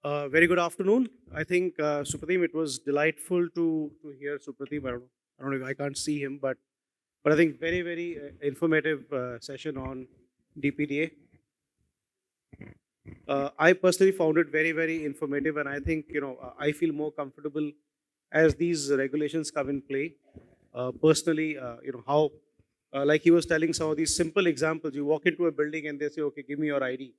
Very good afternoon. I think Supratim, it was delightful to hear Supratim. I don't know if I can't see him, but I think very informative session on DPDA. I personally found it very informative, and I think I feel more comfortable as these regulations come in play. Personally, how like he was telling some of these simple examples. You walk into a building and they say, "Okay, give me your ID,"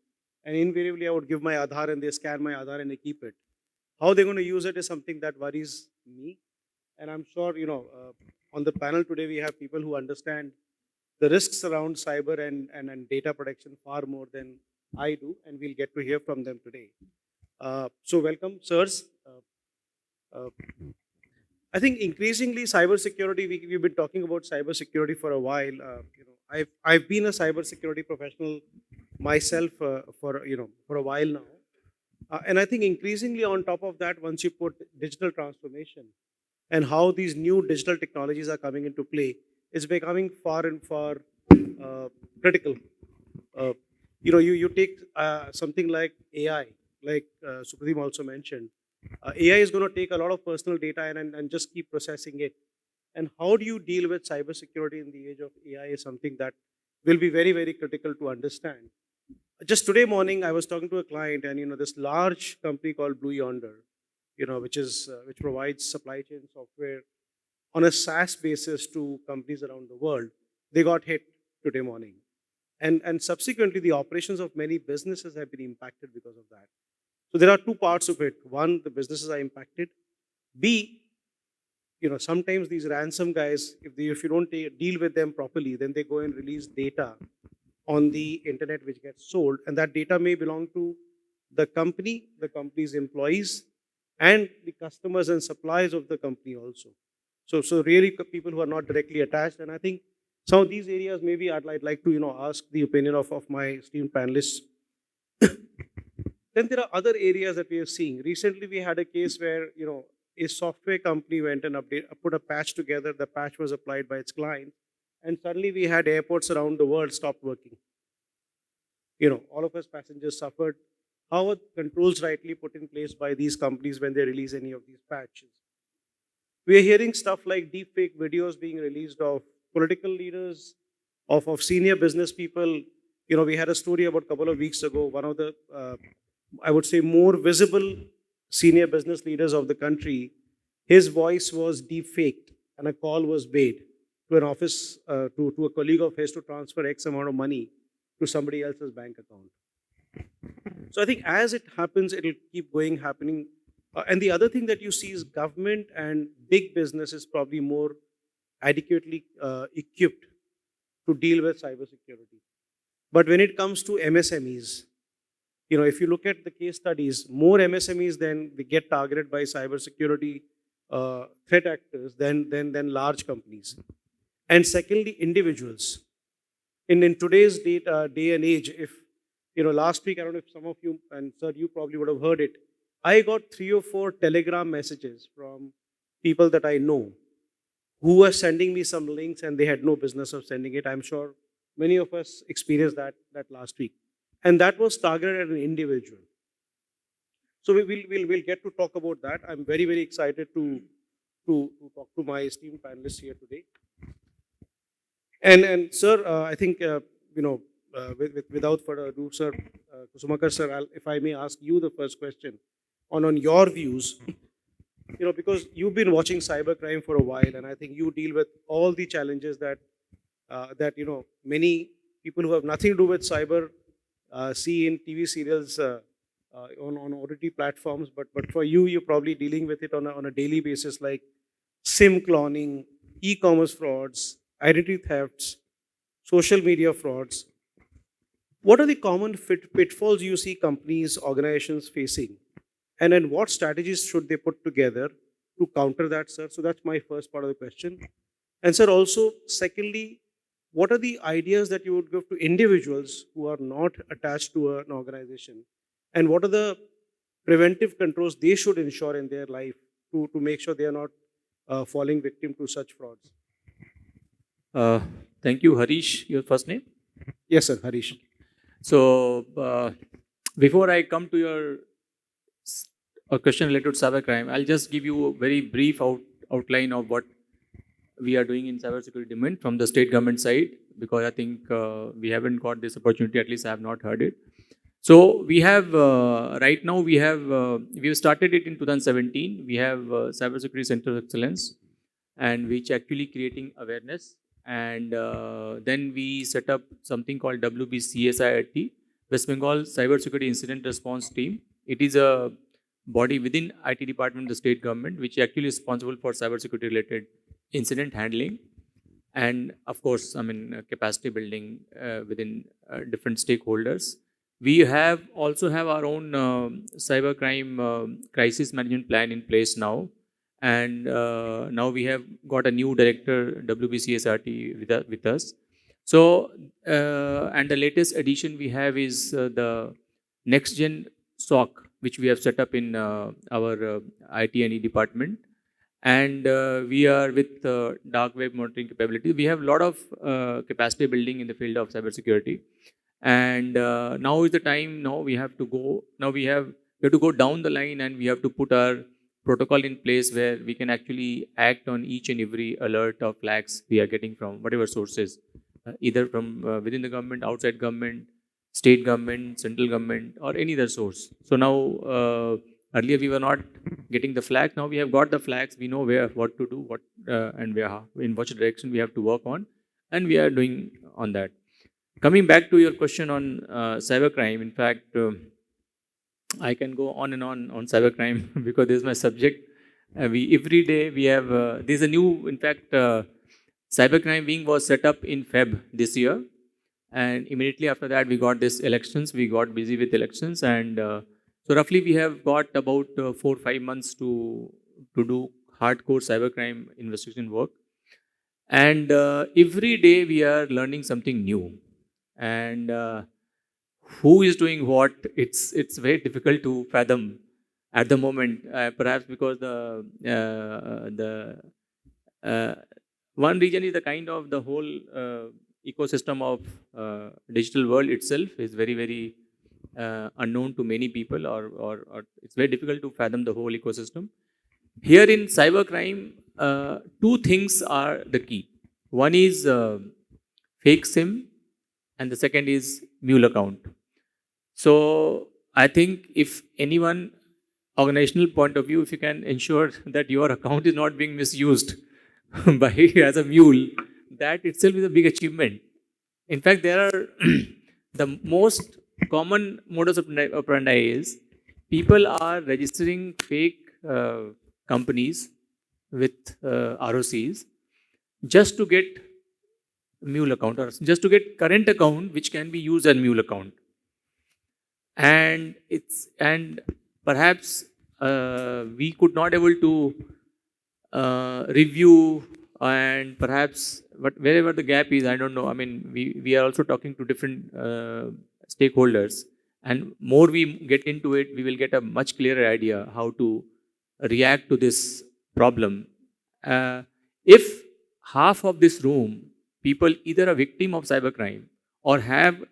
and invariably I would give my Aadhaar, and they scan my Aadhaar and they keep it. How they're going to use it is something that worries me, and I'm sure on the panel today we have people who understand the risks around cyber and data protection far more than I do, and we'll get to hear from them today. So welcome, sirs. Uh, I think increasingly cybersecurity. We've been talking about cybersecurity for a while. I've been a cybersecurity professional myself for a while now, and I think increasingly on top of that, once you put digital transformation and how these new digital technologies are coming into play, it's becoming far and far critical. Uh, you take something like AI, like Supratim also mentioned. AI is going to take a lot of personal data and just keep processing it. And how do you deal with cybersecurity in the age of AI is something that will be very critical to understand. Just today morning, I was talking to a client, and this large company called Blue Yonder, which provides supply chain software on a SaaS basis to companies around the world. They got hit today morning, and subsequently the operations of many businesses have been impacted because of that. So there are two parts of it. One, the businesses are impacted. B, sometimes these ransom guys, if you don't deal with them properly, then they go and release data on the internet which gets sold, and that data may belong to the company's employees, and the customers and suppliers of the company also. So really people who are not directly attached, and I think some of these areas maybe I'd like to ask the opinion of my esteemed panelists. Then there are other areas that we are seeing. Recently, we had a case where a software company went and put a patch together. The patch was applied by its client, and suddenly we had airports around the world stopped working. All of us passengers suffered. How are controls rightly put in place by these companies when they release any of these patches? We are hearing stuff like deepfake videos being released of political leaders, of senior business people. We had a story about a couple of weeks ago. One of the, I would say, more visible senior business leaders of the country, his voice was deepfaked, and a call was made to an office, to a colleague of his to transfer X amount of money to somebody else's bank account. So I think as it happens, it'll keep happening. And the other thing that you see is government and big business is probably more adequately equipped to deal with cybersecurity. But when it comes to MSMEs, if you look at the case studies, more MSMEs than they get targeted by cybersecurity threat actors than large companies. And secondly, individuals. In today's day and age, if last week, I don't know if some of you, and sir, you probably would have heard it, I got 3 or 4 telegram messages from people that I know who were sending me some links, and they had no business of sending it. I'm sure many of us experienced that last week, and that was targeted at an individual. So we'll get to talk about that. I'm very excited to talk to my esteemed panelists here today. And sir, I think without further ado, sir, Kusumakar sir, if I may ask you the first question on your views, because you've been watching cybercrime for a while, and I think you deal with all the challenges that many people who have nothing to do with cyber see in TV serials on OTT platforms. But for you, you're probably dealing with it on a daily basis, like SIM cloning, e-commerce frauds, identity thefts, social media frauds. What are the common pitfalls you see companies, organizations facing? And then what strategies should they put together to counter that, sir? So that's my first part of the question. And sir, also, secondly, what are the ideas that you would give to individuals who are not attached to an organization? And what are the preventive controls they should ensure in their life to make sure they are not falling victim to such frauds? Thank you, Harish. Your first name? Yes, sir, Harish. So, before I come to your a question related to cybercrime. I'll just give you a very brief outline of what we are doing in cybersecurity domain from the state government side, because I think we haven't got this opportunity. At least I have not heard it. So we have right now we have started it in 2017. We have cybersecurity center of excellence, and which actually creating awareness. And then we set up something called WBCSIT, West Bengal Cybersecurity Incident Response Team. It is a body within IT department of the state government, which is actually responsible for cybersecurity related incident handling, and of course, I mean, capacity building within different stakeholders. We have also have our own cybercrime crisis management plan in place now, and now we have got a new director, WBCSRT, with us. So, and the latest addition we have is the next gen SOC, which we have set up in our IT&E department, and we are with dark web monitoring capability. We have a lot of capacity building in the field of cybersecurity, and now is the time. Now we have to go. Now we have to go down the line, and we have to put our protocol in place where we can actually act on each and every alert or flags we are getting from whatever sources, either from within the government, outside government, state government, central government, or any other source. So now, earlier we were not getting the flag. Now we have got the flags. We know where, what to do, what and where, in which direction we have to work on, and we are doing on that. Coming back to your question on cybercrime, in fact, I can go on and on cybercrime because this is my subject. We every day we have there's a new, in fact, cybercrime wing was set up in Feb this year, and immediately after that we got this elections. We got busy with elections, and so roughly we have got about 4 5 months to do hardcore cybercrime investigation work, and every day we are learning something new, and who is doing what, it's very difficult to fathom at the moment, perhaps because the uh, one region is the kind of the whole ecosystem of digital world itself is very unknown to many people, or it's very difficult to fathom the whole ecosystem. Here in cybercrime, two things are the key. One is fake SIM, and the second is mule account. So I think if anyone, organizational point of view, if you can ensure that your account is not being misused by as a mule, that itself is a big achievement. In fact, there are the most common modus operandi is people are registering fake companies with ROCs just to get mule account, or just to get current account which can be used as mule account. And perhaps we could not able to review, and perhaps but wherever the gap is, I don't know. I mean, we are also talking to different stakeholders, and more we get into it, we will get a much clearer idea how to react to this problem. If half of this room people either a victim of cybercrime or have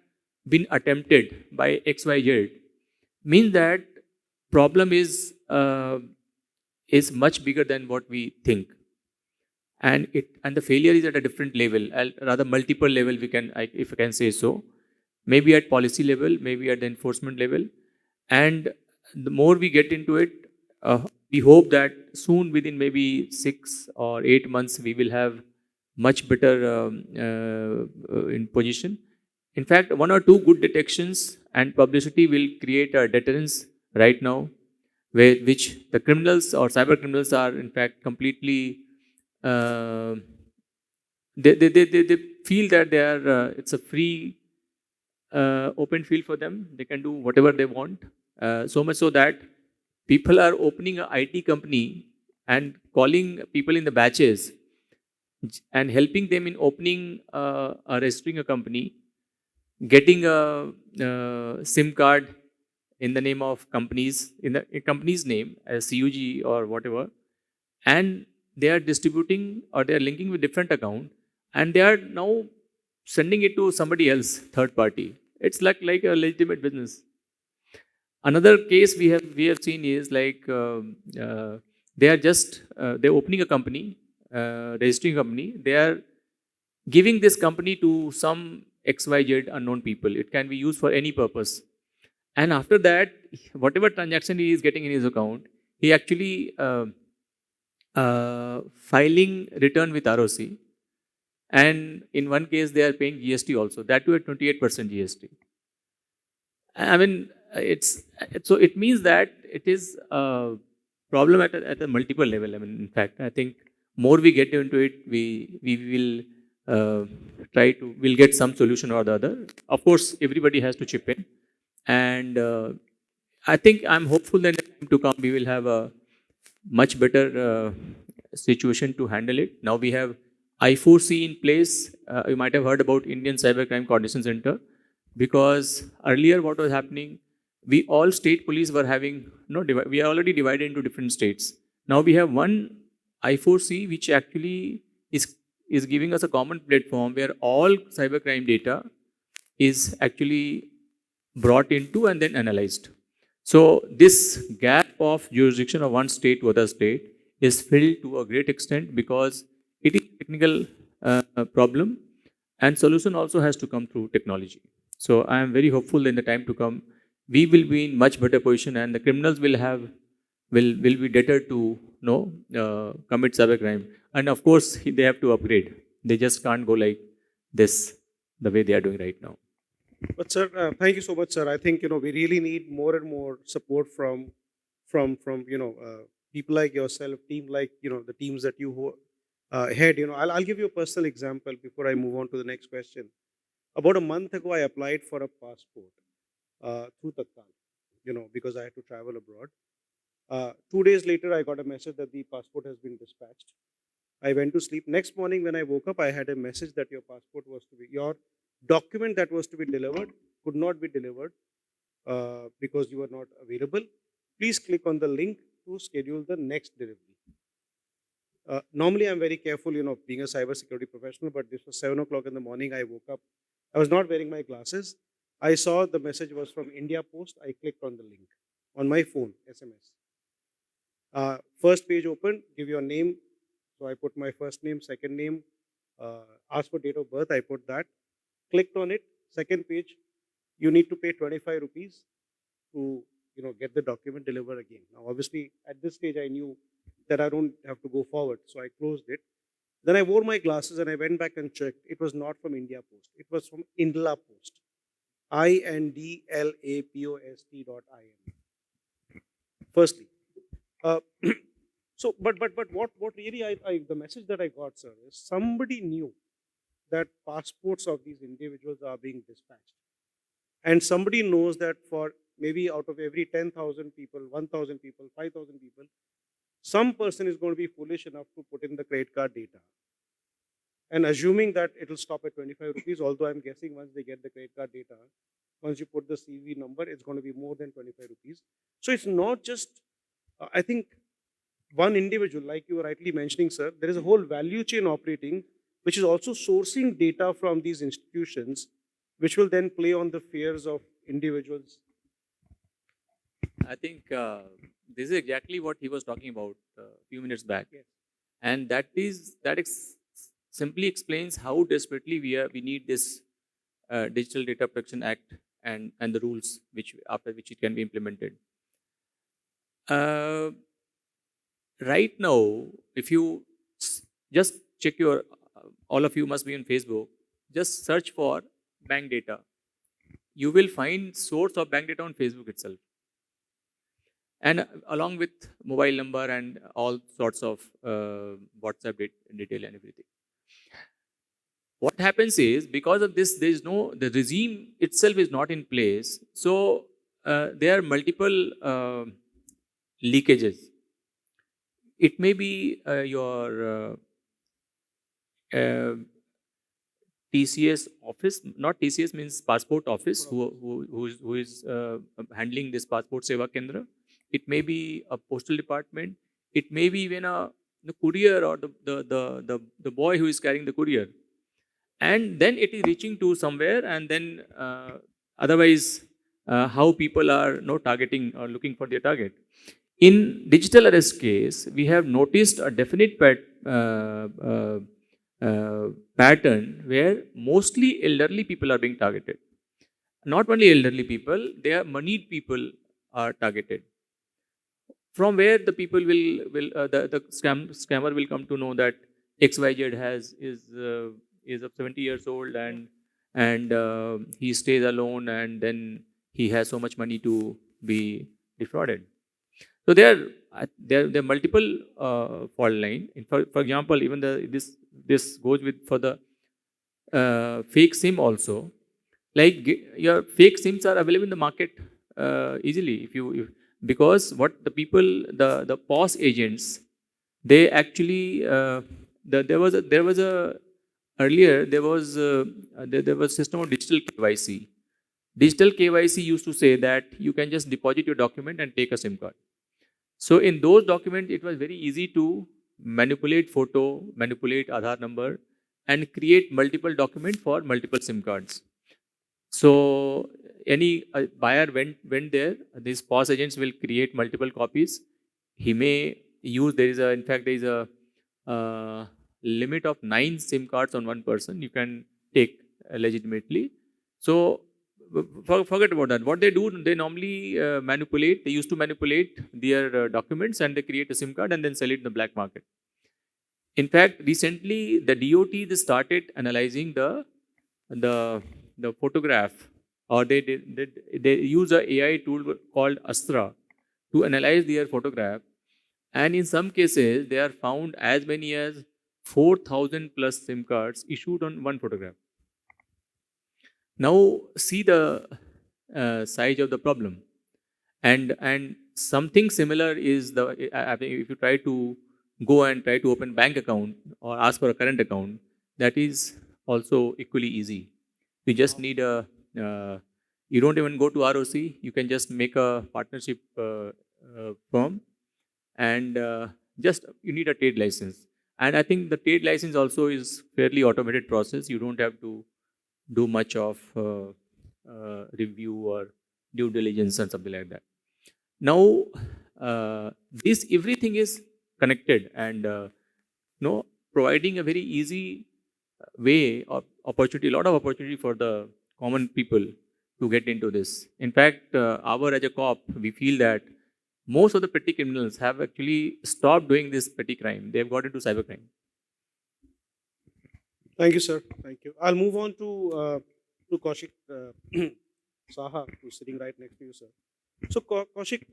been attempted by XYZ, means that problem is much bigger than what we think, and the failure is at a different level, rather multiple level. We can, if I can say so, maybe at policy level, maybe at the enforcement level, and the more we get into it, we hope that soon, within maybe 6 or 8 months, we will have much better in position. In fact, one or two good detections and publicity will create a deterrence right now, where which the criminals or cyber criminals are in fact completely uh, they feel that they are it's a free open field for them. They can do whatever they want. So much so that people are opening a IT company and calling people in the batches and helping them in opening or registering a company, getting a SIM card in the name of companies, in the a company's name as CUG or whatever, and they are distributing or they are linking with different account, and they are now sending it to somebody else, third party. It's like a legitimate business. Another case we have seen is like they are just they're opening a company, registering a company. They are giving this company to some XYZ unknown people. It can be used for any purpose. And after that, whatever transaction he is getting in his account, he actually filing return with ROC. And in one case, they are paying GST also. That too at 28% GST. I mean, so it means that it is a problem at a multiple level. I mean, in fact, I think more we get into it, we will we'll get some solution or the other. Of course, everybody has to chip in, and I think I'm hopeful that in the time to come we will have a much better situation to handle it. Now we have I4C in place. You might have heard about Indian Cybercrime Coordination Center, because earlier what was happening, we all state police were having we are already divided into different states. Now we have one I4C which actually is giving us a common platform where all cybercrime data is actually brought into and then analyzed. So this gap of jurisdiction of one state to other state is filled to a great extent because it is a technical problem, and solution also has to come through technology. So I am very hopeful that in the time to come we will be in much better position, and the criminals will be deterred to commit cybercrime. And of course they have to upgrade. They just can't go like this the way they are doing right now. But sir, thank you so much, sir. I think we really need more and more support from people like yourself, team like the teams that you head. I'll give you a personal example before I move on to the next question. About a month ago, I applied for a passport through Tatkal, because I had to travel abroad. 2 days later, I got a message that the passport has been dispatched. I went to sleep. Next morning, when I woke up, I had a message that your document that was to be delivered could not be delivered because you are not available. Please click on the link to schedule the next delivery. Normally, I'm very careful, being a cybersecurity professional, but this was 7 o'clock in the morning. I woke up. I was not wearing my glasses. I saw the message was from India Post. I clicked on the link on my phone, SMS. First page open, give your name. So I put my first name, second name, ask for date of birth. I put that. Clicked on it. Second page, you need to pay 25 rupees to get the document delivered again. Now, obviously, at this stage, I knew that I don't have to go forward, so I closed it. Then I wore my glasses and I went back and checked. It was not from India Post. It was from Indla Post. INDLAPOST.IN. Firstly, uh, so but what really the message that I got, sir, is somebody knew that passports of these individuals are being dispatched, and somebody knows that for maybe out of every 10,000 people, 1,000 people, 5,000 people, some person is going to be foolish enough to put in the credit card data. And assuming that it will stop at 25 rupees, although I'm guessing once they get the credit card data, once you put the CV number, it's going to be more than 25 rupees. So it's not just, I think, one individual, like you were rightly mentioning, sir, there is a whole value chain operating, which is also sourcing data from these institutions, which will then play on the fears of individuals. I think this is exactly what he was talking about a few minutes back, Yes. and simply explains how desperately we need this Digital Data Protection Act and the rules which after which it can be implemented. Uh, right now, if you just check your, all of you must be on Facebook. Just search for bank data. You will find source of bank data on Facebook itself, and along with mobile number and all sorts of WhatsApp detail and everything. What happens is, because of this, there is no, the regime itself is not in place. So there are multiple leakages. It may be your uh, TCS office, not TCS means passport office, who is handling this passport seva kendra. It may be a postal department. It may be even the courier or the boy who is carrying the courier, and then it is reaching to somewhere, and then otherwise how people are targeting or looking for their target. In digital arrest case, we have noticed a definite pattern where mostly elderly people are being targeted. Not only elderly people, they are moneyed people are targeted. From where the people the scammer will come to know that XYZ is of 70 years old and he stays alone, and then he has so much money to be defrauded. So there are multiple fault line. For example, even this goes with for the fake SIM also. Like your fake SIMs are available in the market easily because what the people the POS agents, they actually there was a earlier there was system of digital KYC. Digital KYC used to say that you can just deposit your document and take a SIM card. So in those documents, it was very easy to manipulate photo, manipulate Aadhaar number, and create multiple documents for multiple SIM cards. So any buyer went there, these POS agents will create multiple copies. He may use, in fact, there is a limit of 9 SIM cards on one person you can take legitimately. So forget about that. What they do, they normally they used to manipulate their documents and they create a SIM card and then sell it in the black market. In fact, recently the DOT they started analyzing the photograph, or they use a AI tool called Astra to analyze their photograph, and in some cases they are found as many as 4,000 plus SIM cards issued on one photograph. Now see the size of the problem, and something similar is if you try to go and try to open bank account or ask for a current account, that is also equally easy. You just need you don't even go to ROC. You can just make a partnership firm, and just you need a trade license. And I think the trade license also is fairly automated process. You don't have to do much of review or due diligence and something like that. Now, this everything is connected and providing a very easy way of opportunity, a lot of opportunity for the common people to get into this. In fact, as a cop, we feel that most of the petty criminals have actually stopped doing this petty crime. They have got into cybercrime. Thank you, sir. Thank you. I'll move on to Kaushik Saha, who's sitting right next to you, sir. So, Kaushik,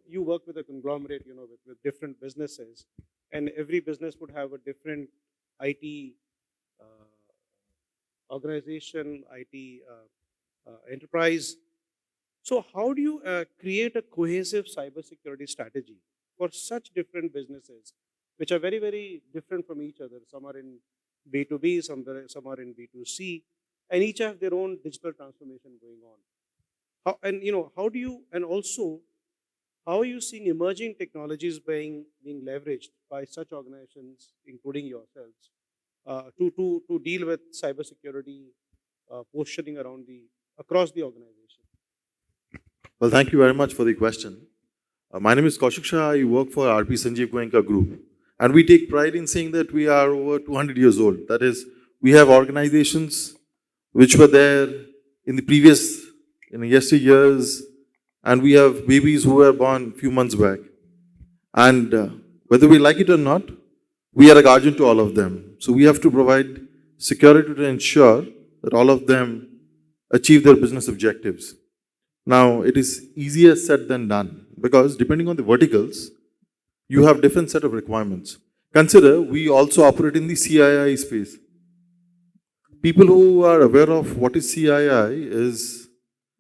you work with a conglomerate, with different businesses, and every business would have a different IT organization, IT enterprise. So, how do you create a cohesive cybersecurity strategy for such different businesses, which are very, very different from each other? Some are in B2B, some are in B2C, and each have their own digital transformation going on. How do you, and also, how are you seeing emerging technologies being leveraged by such organizations, including yourselves, to deal with cybersecurity positioning across the organization? Well, thank you very much for the question. My name is Kaushik Shah. I work for RP Sanjeev Goenka Group. And we take pride in saying that we are over 200 years old. That is, we have organizations which were there in the previous, in yesteryears, and we have babies who were born a few months back. And whether we like it or not, we are a guardian to all of them. So we have to provide security to ensure that all of them achieve their business objectives. Now, it is easier said than done because depending on the verticals, you have different set of requirements. Consider, we also operate in the CII space. People who are aware of what is CII is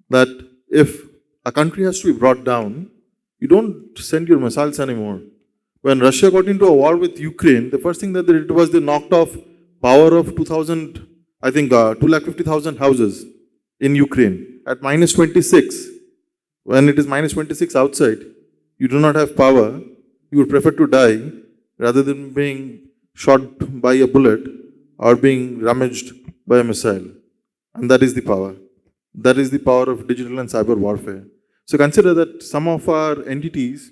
that if a country has to be brought down, you don't send your missiles anymore. When Russia got into a war with Ukraine, the first thing that they did was they knocked off power of 250,000 houses in Ukraine at minus 26. When it is minus 26 outside, you do not have power. You would prefer to die rather than being shot by a bullet or being damaged by a missile. And that is the power. That is the power of digital and cyber warfare. So consider that some of our entities,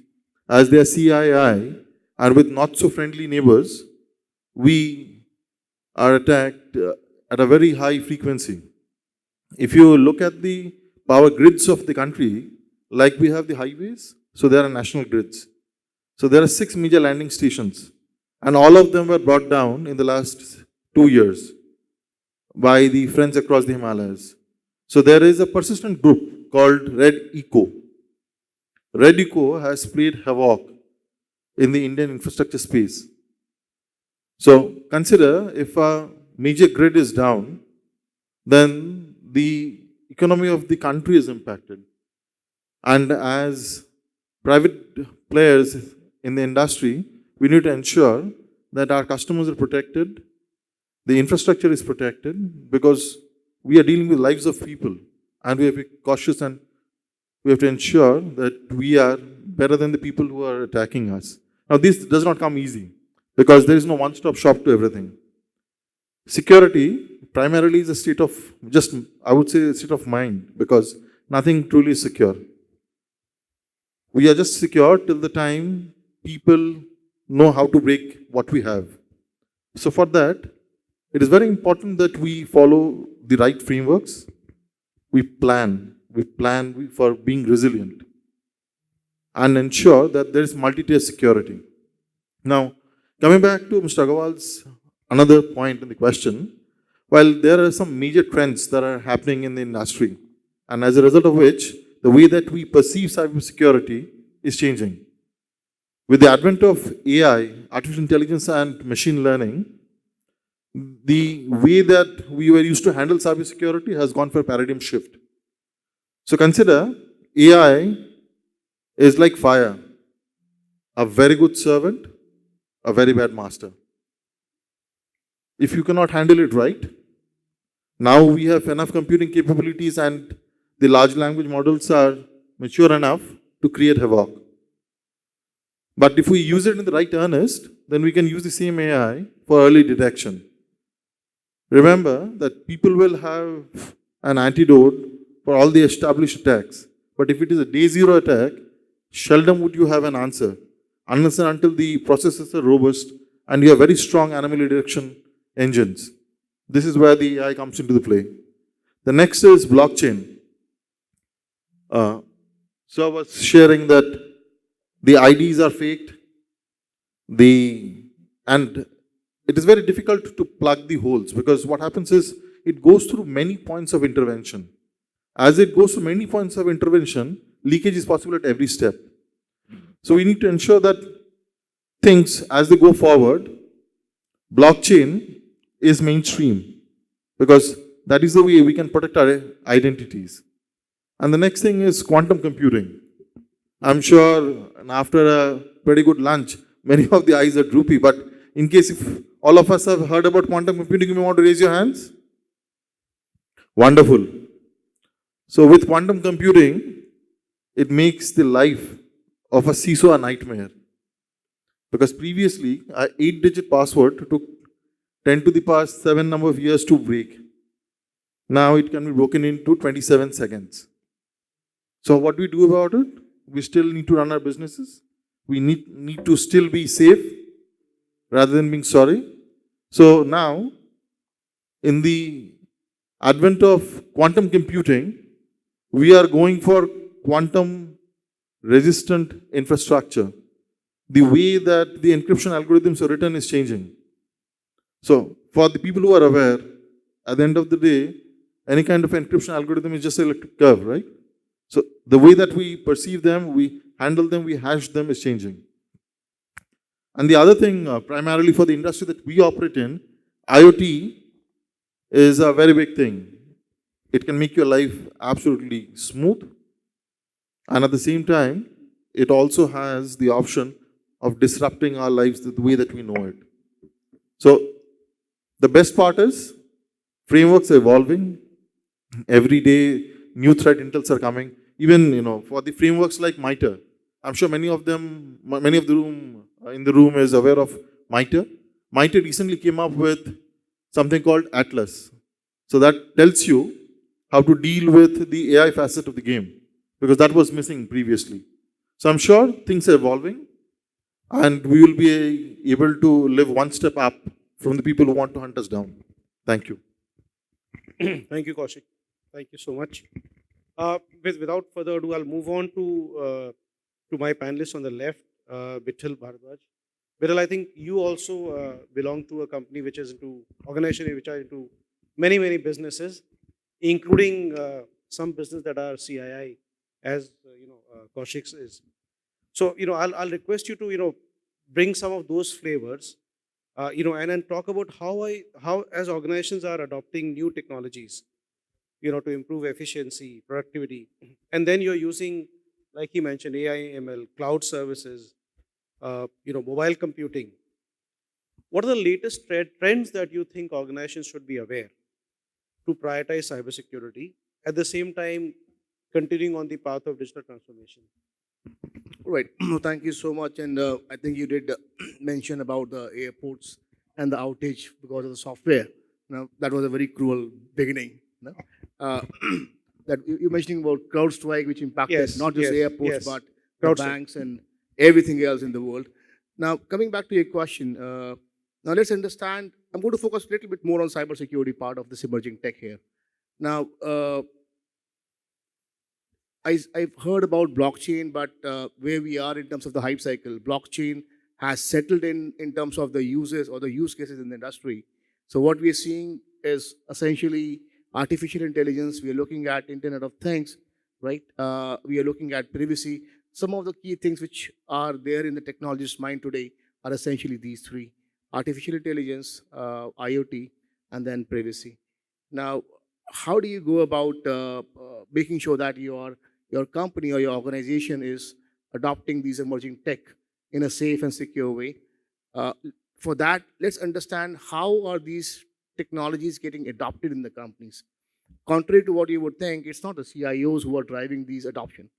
as they are CII, are with not so friendly neighbors, we are attacked at a very high frequency. If you look at the power grids of the country, like we have the highways, so there are national grids. So there are 6 major landing stations, and all of them were brought down in the last 2 years by the friends across the Himalayas. So there is a persistent group called Red Eco. Red Eco has played havoc in the Indian infrastructure space. So consider if a major grid is down, then the economy of the country is impacted. And as private players in the industry, we need to ensure that our customers are protected, the infrastructure is protected, because we are dealing with lives of people, and we have to be cautious, and we have to ensure that we are better than the people who are attacking us. Now, this does not come easy, because there is no one-stop shop to everything. Security primarily is a state of, I would say, a state of mind, because nothing truly is secure. We are just secure till the time people know how to break what we have. So for that, it is very important that we follow the right frameworks. We plan for being resilient and ensure that there is multi-tier security. Now, coming back to Mr. Agarwal's another point in the question, while there are some major trends that are happening in the industry, and as a result of which, the way that we perceive cybersecurity is changing. With the advent of AI, artificial intelligence and machine learning, the way that we were used to handle cybersecurity has gone for a paradigm shift. So consider AI is like fire, a very good servant, a very bad master. If you cannot handle it right, now we have enough computing capabilities and the large language models are mature enough to create havoc. But if we use it in the right earnest, then we can use the same AI for early detection. Remember that people will have an antidote for all the established attacks. But if it is a day zero attack, seldom would you have an answer, unless and until the processes are robust and you have very strong anomaly detection engines. This is where the AI comes into the play. The next is blockchain. So I was sharing that the IDs are faked, and it is very difficult to plug the holes, because what happens is it goes through many points of intervention. As it goes through many points of intervention, leakage is possible at every step. So we need to ensure that things, as they go forward, blockchain is mainstream, because that is the way we can protect our identities. And the next thing is quantum computing. I'm sure after a pretty good lunch, many of the eyes are droopy, but in case if all of us have heard about quantum computing, you may want to raise your hands. Wonderful. So with quantum computing, it makes the life of a CISO a nightmare. Because previously, an 8-digit password took 10 to the power 7 number of years to break. Now it can be broken into 27 seconds. So what do we do about it? We still need to run our businesses. We need to still be safe rather than being sorry. So now, in the advent of quantum computing, we are going for quantum resistant infrastructure. The way that the encryption algorithms are written is changing. So for the people who are aware, at the end of the day, any kind of encryption algorithm is just an electric curve, right? So the way that we perceive them, we handle them, we hash them is changing. And the other thing, primarily for the industry that we operate in, IoT is a very big thing. It can make your life absolutely smooth, and at the same time, it also has the option of disrupting our lives the way that we know it. So the best part is frameworks are evolving. Every day, new threat intels are coming. Even for the frameworks like MITRE, I'm sure many of the room in the room is aware of MITRE. MITRE recently came up with something called Atlas. So that tells you how to deal with the AI facet of the game, because that was missing previously. So I'm sure things are evolving, and we will be able to live one step up from the people who want to hunt us down. Thank you. Thank you, Kaushik. Thank you so much. Without further ado, I'll move on to my panelists on the left, Vithal Bharadwaj. Vithal, I think you also belong to a company which is into organization which are into many businesses, including some business that are CII, as Kaushik's is. So I'll request you to bring some of those flavors, and then talk about how as organizations are adopting new technologies, to improve efficiency, productivity, and then you're using, like he mentioned, AI, ML, cloud services, mobile computing. What are the latest trends that you think organizations should be aware to prioritize cybersecurity at the same time continuing on the path of digital transformation? Right. Thank you so much. And I think you did mention about the airports and the outage because of the software. Now, that was a very cruel beginning. No? Uh, that you're mentioning about CrowdStrike, which impacted Yes, not just yes, airports, yes. but the CrowdStrike. banks and everything else in the world. Now, coming back to your question, now let's understand. I'm going to focus a little bit more on cybersecurity part of this emerging tech here. Now, I've heard about blockchain, but where we are in terms of the hype cycle, blockchain has settled in terms of the uses or the use cases in the industry. So what we are seeing is essentially artificial intelligence. We are looking at Internet of Things, right? We are looking at privacy. Some of the key things which are there in the technologist's mind today are essentially these three: artificial intelligence, IoT, and then privacy. Now, how do you go about making sure that your company or your organization is adopting these emerging tech in a safe and secure way? Uh, for that, let's understand how are these technologies getting adopted in the companies. Contrary to what you would think, it's not the CIOs who are driving these adoption.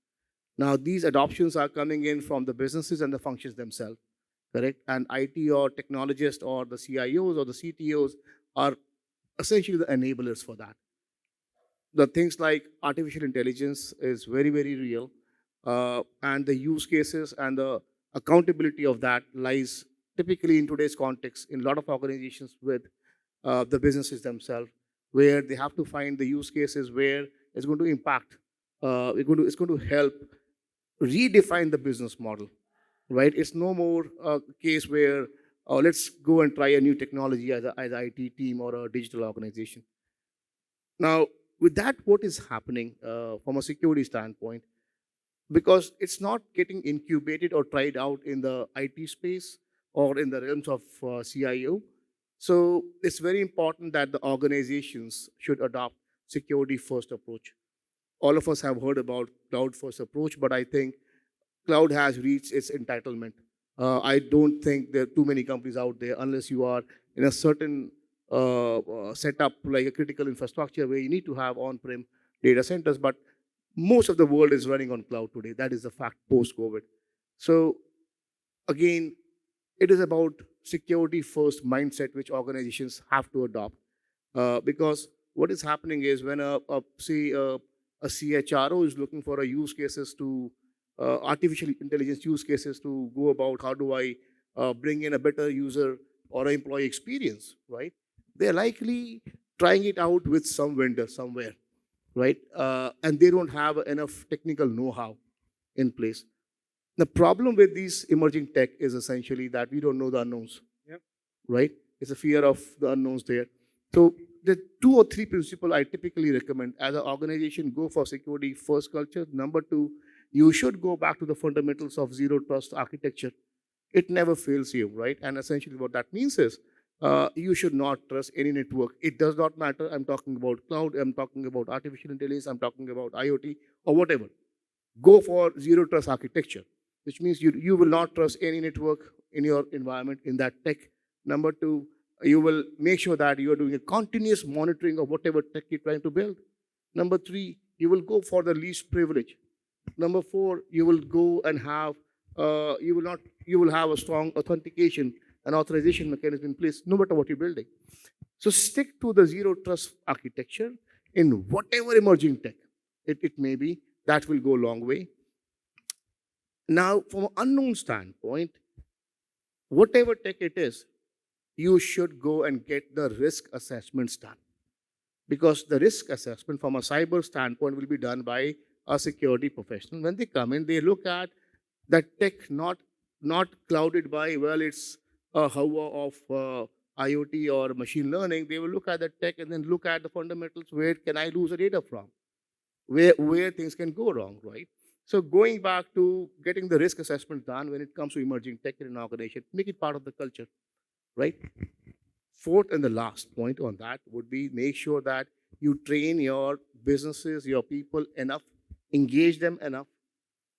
Now, these adoptions are coming in from the businesses and the functions themselves, correct? And IT or technologists or the CIOs or the CTOs are essentially the enablers for that. The things like artificial intelligence is very real, and the use cases and the accountability of that lies typically in today's context in a lot of organizations with the businesses themselves, where they have to find the use cases where it's going to impact, it's going to help redefine the business model, right? It's no more a case where let's go and try a new technology as an IT team or a digital organization. Now, with that, what is happening from a security standpoint? Because it's not getting incubated or tried out in the IT space or in the realms of CIO. So it's very important that the organizations should adopt security first approach. All of us have heard about cloud first approach, but I think cloud has reached its entitlement. I don't think there are too many companies out there unless you are in a certain setup like a critical infrastructure where you need to have on-prem data centers. But most of the world is running on cloud today. That is the fact post-COVID. So again, it is about security first mindset which organizations have to adopt. Because what is happening is when a CHRO is looking for a use cases to artificial intelligence use cases to go about how do I bring in a better user or employee experience, right? They're likely trying it out with some vendor somewhere, right? And they don't have enough technical know-how in place. The problem with these emerging tech is essentially that we don't know the unknowns, Yep. right? It's a fear of the unknowns there. So the 2 or 3 principles I typically recommend as an organization: go for security first culture. Number 2, you should go back to the fundamentals of zero trust architecture. It never fails you, right? And essentially what that means is you should not trust any network. It does not matter. I'm talking about cloud, I'm talking about artificial intelligence, I'm talking about IoT or whatever. Go for zero trust architecture, which means you will not trust any network in your environment in that tech. Number 2, you will make sure that you are doing a continuous monitoring of whatever tech you're trying to build. Number 3, you will go for the least privilege. Number 4, you will go and have you will have a strong authentication and authorization mechanism in place, no matter what you're building. So stick to the zero trust architecture. in whatever emerging tech it may be, that will go a long way. Now, from an unknown standpoint, whatever tech it is, you should go and get the risk assessments done. Because the risk assessment from a cyber standpoint will be done by a security professional. When they come in, they look at that tech not clouded by, well, it's a hover of IoT or machine learning. They will look at the tech and then look at the fundamentals. Where can I lose the data from? Where things can go wrong, right? So going back to getting the risk assessment done when it comes to emerging tech in an organization, make it part of the culture, right? Fourth and the last point on that would be make sure that you train your businesses, your people enough, engage them enough,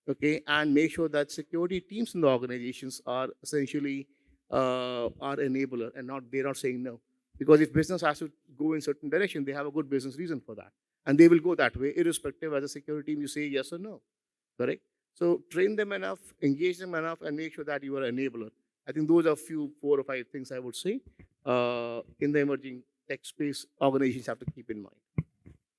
okay, and make sure that security teams in the organizations are essentially are enabler and not they're not saying no. Because if business has to go in certain direction, they have a good business reason for that, and they will go that way, irrespective. As a security team, you say yes or no, correct? So train them enough, engage them enough, and make sure that you are an enabler. I think those are a few 4 or 5 things I would say in the emerging tech space organizations have to keep in mind.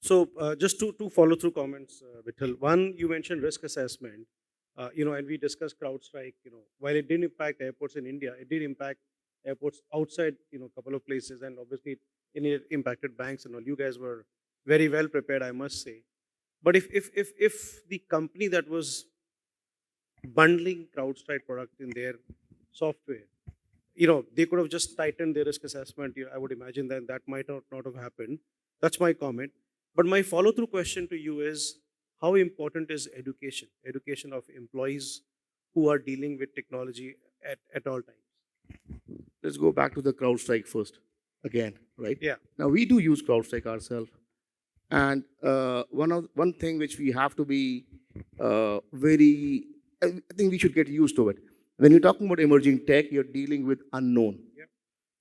So just two follow through comments, Vithal. One, you mentioned risk assessment. And we discussed CrowdStrike. While it didn't impact airports in India, it did impact airports outside. A couple of places, and obviously it impacted banks and all. You guys were very well prepared, I must say. But if the company that was bundling CrowdStrike product in their software, they could have just tightened their risk assessment. I would imagine that that might not have happened. That's my comment. But my follow through question to you is, how important is education of employees who are dealing with technology at all times? Let's go back to the CrowdStrike first again, right? Yeah. Now we do use CrowdStrike ourselves, and one thing which we have to be very, I think we should get used to it. When you're talking about emerging tech, you're dealing with unknown. Yeah.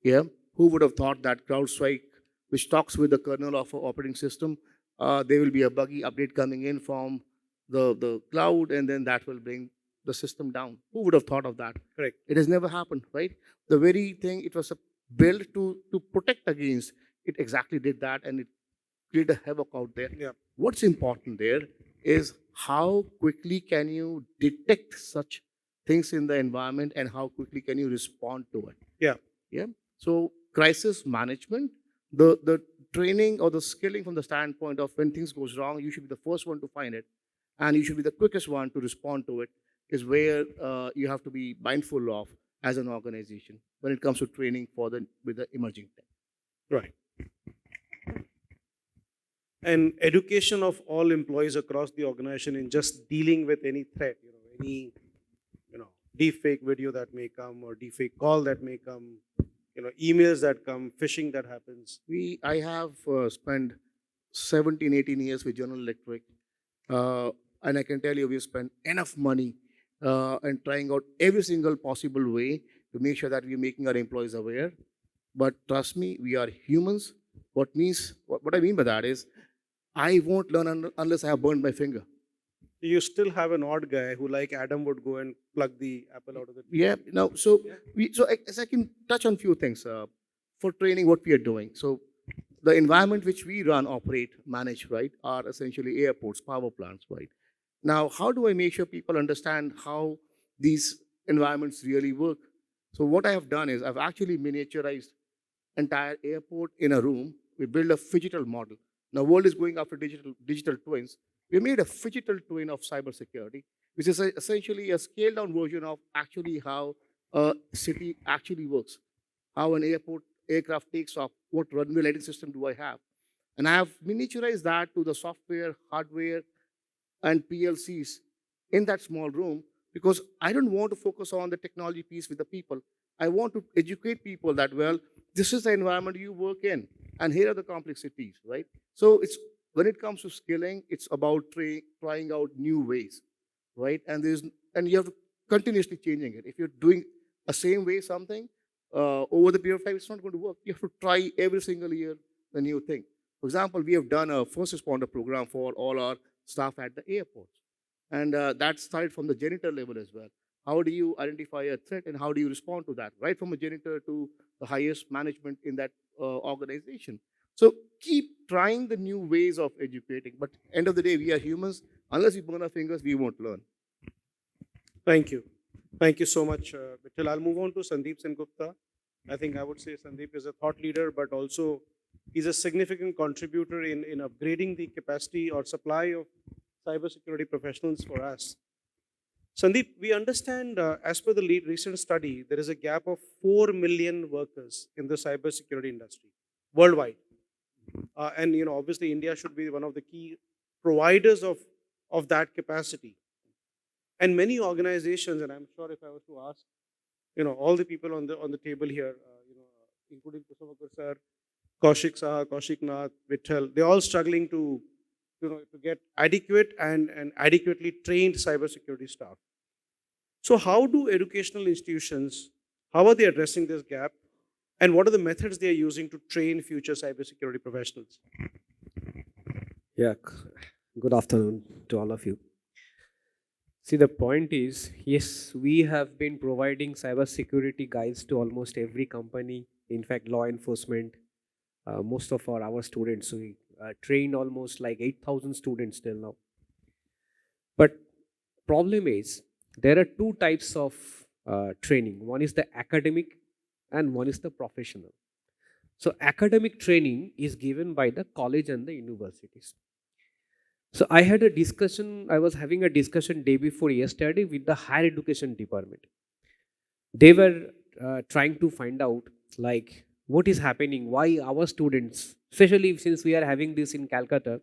Yeah. Who would have thought that CrowdStrike, which talks with the kernel of an operating system, there will be a buggy update coming in from the cloud, and then that will bring the system down. Who would have thought of that? Correct. It has never happened, right? The very thing it was built to protect against, it exactly did that, and it created a havoc out there. Yeah. What's important there is how quickly can you detect such things in the environment and how quickly can you respond to it. Yeah. Yeah. So crisis management, the training or the skilling from the standpoint of when things goes wrong, you should be the first one to find it, and you should be the quickest one to respond to it. Is where you have to be mindful of as an organization when it comes to training for with the emerging tech. Right. And education of all employees across the organization in just dealing with any threat, any deepfake video that may come, or deepfake call that may come, emails that come, phishing that happens. I have spent 17, 18 years with General Electric, and I can tell you we've spent enough money and trying out every single possible way to make sure that we're making our employees aware. But trust me, we are humans. What I mean by that is, I won't learn unless I have burned my finger. You still have an odd guy who, like Adam, would go and plug the apple out of the tree. Yeah. No. So as I can touch on few things for training, what we are doing. So the environment which we run, operate, manage, right, are essentially airports, power plants, right. Now, how do I make sure people understand how these environments really work? So what I have done is I've actually miniaturized entire airport in a room. We build a phygital model. Now, world is going after digital twins. We made a phygital twin of cybersecurity, which is essentially a scaled down version of actually how a city actually works, how an aircraft takes off, what runway lighting system do I have. And I have miniaturized that to the software, hardware, and PLCs in that small room because I don't want to focus on the technology piece with the people. I want to educate people that, well, this is the environment you work in, and here are the complexities, right? So it's when it comes to skilling, it's about trying out new ways, right? And you have to continuously changing it. If you're doing a same way something over the period of time, it's not going to work. You have to try every single year the new thing. For example, we have done a first responder program for all our staff at the airports, and that started from the janitor level as well. How do you identify a threat and how do you respond to that? Right from a janitor to the highest management in that organization. So keep trying the new ways of educating. But end of the day, we are humans. Unless we burn our fingers, we won't learn. Thank you. Thank you so much, Vittal. I'll move on to Sandeep Sengupta. I think I would say Sandeep is a thought leader, but also he's a significant contributor in upgrading the capacity or supply of cybersecurity professionals for us. Sandeep, we understand, as per the recent study, there is a gap of 4 million workers in the cybersecurity industry worldwide. And obviously, India should be one of the key providers of that capacity. And many organizations, and I'm sure if I was to ask, all the people on the table here, including Kusamakur sir, Kaushik Saha, Kaushik Nath, Vittal, they're all struggling to get adequate and adequately trained cybersecurity staff. So how do educational institutions, how are they addressing this gap? And what are the methods they are using to train future cybersecurity professionals? Yeah, good afternoon to all of you. See, the point is, yes, we have been providing cybersecurity guides to almost every company. In fact, law enforcement, most of our students, we trained almost like 8,000 students till now. But problem is, there are two types of training. One is the academic and one is the professional. So academic training is given by the college and the universities. So I was having a discussion day before yesterday with the higher education department. They were trying to find out like what is happening, why our students, especially since we are having this in Calcutta,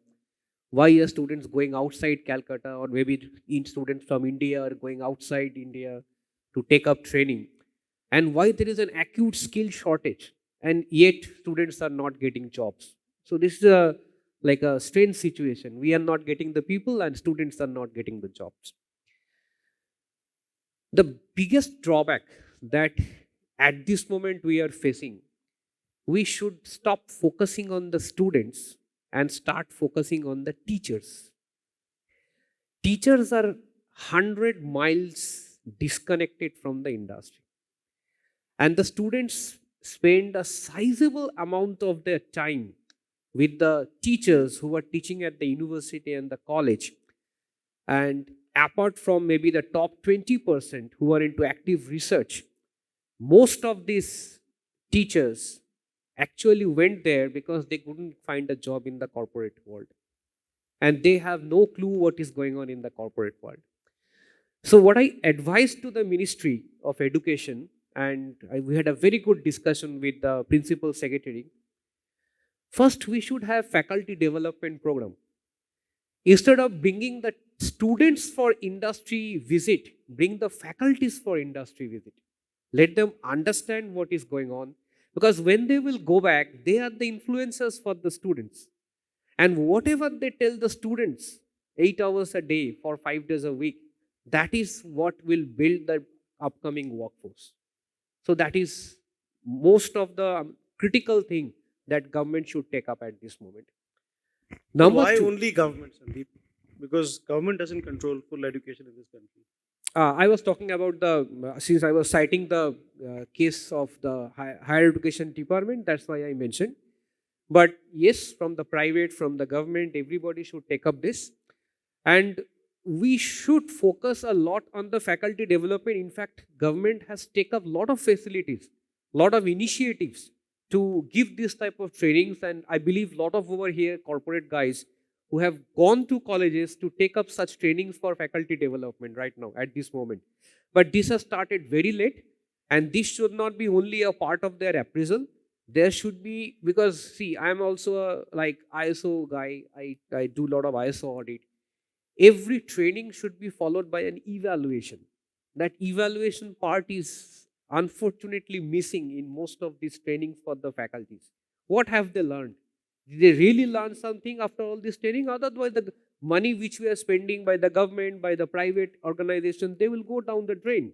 why are students going outside Calcutta, or maybe students from India are going outside India to take up training, and why there is an acute skill shortage and yet students are not getting jobs. So this is like a strange situation. We are not getting the people and students are not getting the jobs. The biggest drawback that at this moment we are facing, we should stop focusing on the students and start focusing on the teachers. Teachers are 100 miles disconnected from the industry, and the students spend a sizable amount of their time with the teachers who are teaching at the university and the college. And apart from maybe the top 20% who are into active research, most of these teachers actually went there because they couldn't find a job in the corporate world. And they have no clue what is going on in the corporate world. So what I advised to the Ministry of Education, and we had a very good discussion with the Principal Secretary. First, we should have faculty development program. Instead of bringing the students for industry visit, bring the faculties for industry visit. Let them understand what is going on. Because when they will go back, they are the influencers for the students. And whatever they tell the students, 8 hours a day for 5 days a week, that is what will build the upcoming workforce. So that is most of the critical thing that government should take up at this moment. Number Why two, only government, Sandeep? Because government doesn't control full education in this country. I was talking about since I was citing the case of the higher education department, that's why I mentioned. But yes, from the private, from the government, everybody should take up this. And we should focus a lot on the faculty development. In fact, government has taken up a lot of facilities, lot of initiatives to give this type of trainings. And I believe a lot of over here corporate guys who have gone to colleges to take up such trainings for faculty development right now at this moment. But this has started very late, and this should not be only a part of their appraisal. There should be, because see, I am also a like ISO guy. I do a lot of ISO audit. Every training should be followed by an evaluation. That evaluation part is unfortunately missing in most of these trainings for the faculties. What have they learned? Did they really learn something after all this training? Otherwise, the money which we are spending by the government, by the private organization, they will go down the drain.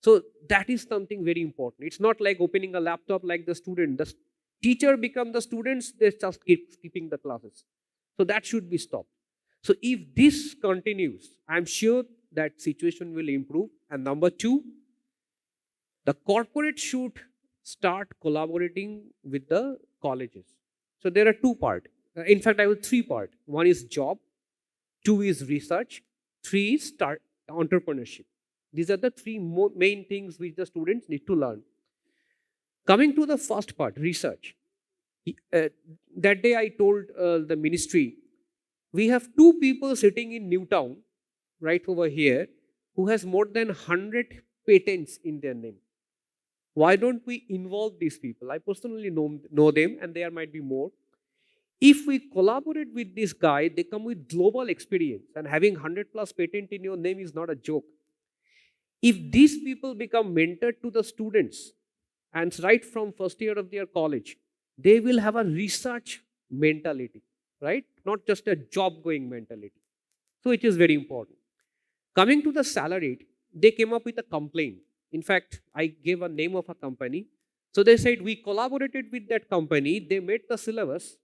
So that is something very important. It's not like opening a laptop like the student. The teacher become the students, they just keep skipping the classes. So that should be stopped. So if this continues, I'm sure that situation will improve. And number two, the corporate should start collaborating with the colleges. So there are two parts. In fact, I have three parts. One is job, two is research, three is start entrepreneurship. These are the three main things which the students need to learn. Coming to the first part, research. That day I told the ministry, we have two people sitting in Newtown, right over here, who has more than 100 patents in their name. Why don't we involve these people? I personally know them, and there might be more. If we collaborate with this guy, they come with global experience, and having 100 plus patent in your name is not a joke. If these people become mentor to the students, and right from first year of their college, they will have a research mentality, right? Not just a job going mentality. So it is very important. Coming to the salary, they came up with a complaint. In fact, I gave a name of a company. So they said we collaborated with that company, they made the syllabus,